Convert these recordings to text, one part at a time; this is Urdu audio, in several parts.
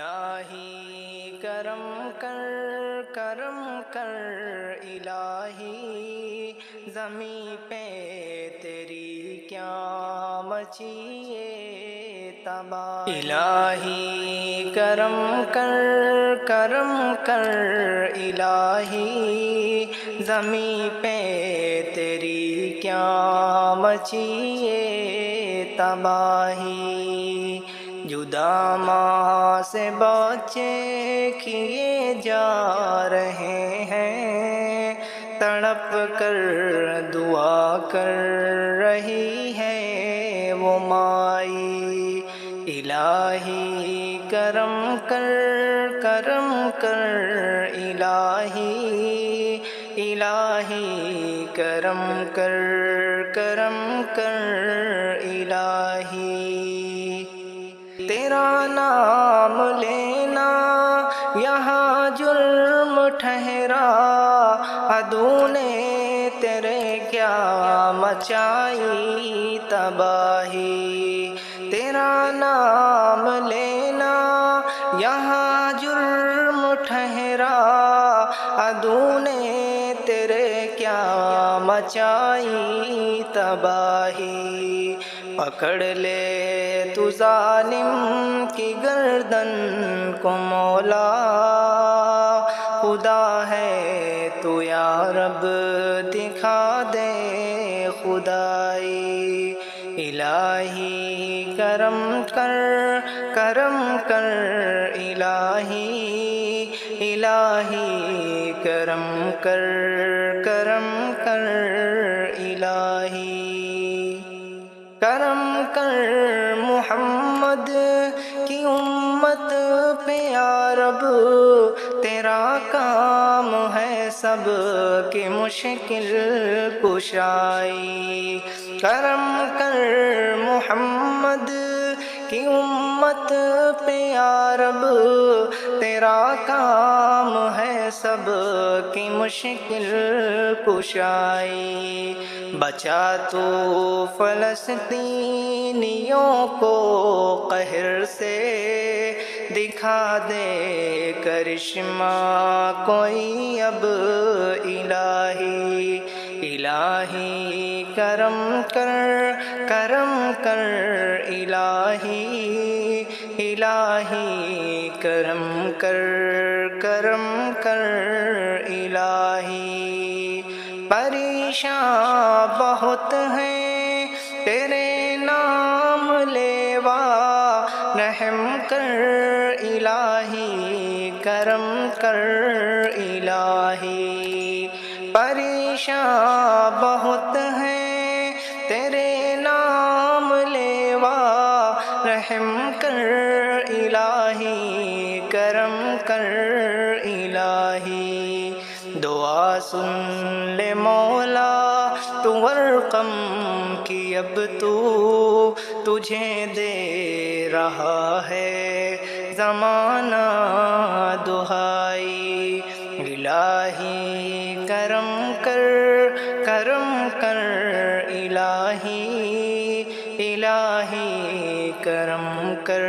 الہی کرم کر کرم کر الہی زمیں پہ تیری کیا مچیے تباہی الہی کرم کر کرم کر الہی زمیں پہ تیری کیا مچیے تباہی جدا ماں سے بچے کیے جا رہے ہیں تڑپ کر دعا کر رہی ہے وہ مائی الہی کرم کر کرم کر الہی الہی کرم کر کرم کر الہی تیرا نام لینا یہاں جرم ٹھہرا عدو نے تیرے کیا مچائی تباہی تیرا نام لینا یہاں جرم ٹھہرا عدو نے تیرے کیا مچائی تباہی پکڑ لے تو ظالم کی گردن کو مولا خدا ہے تو یا رب دکھا دے خدائی الہی کرم کر کرم کر الہی الہی کرم کر کرم کر الہی کرم کر محمد کی امت پہ یا رب تیرا کام ہے سب کی مشکل کشائی کرم کر محمد کی امت پہ یا رب تیرا کام ہے سب کی مشکل کشائی بچا تو فلسطینیوں کو قہر سے دکھا دے کرشمہ کوئی اب الہی الہی کرم کر کرم کر الہی الہی کرم کر کرم کر الہی پریشاں بہت ہیں تیرے نام لیوا رحم کر الہی کرم کر الہی پریشاں بہت ہیں تیرے نام لیوا رحم کر الہی کرم کر الہی دعا سن لے مولا تو ورقم کی اب تو تجھے دے رہا ہے زمانہ دہائی الہی کرم کر کرم کر الہی الہی کرم کر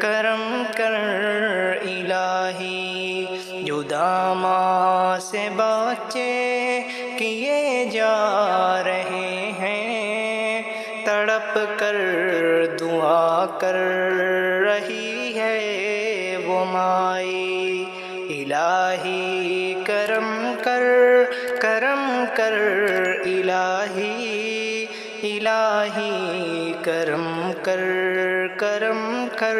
کرم کر الہی جدا ماں سے بچے کیے جا رہے ہیں تڑپ کر دعا کر رہی ہے وہ مائی الہی کرم کر کرم کر الہی الہی کرم کر کرم کر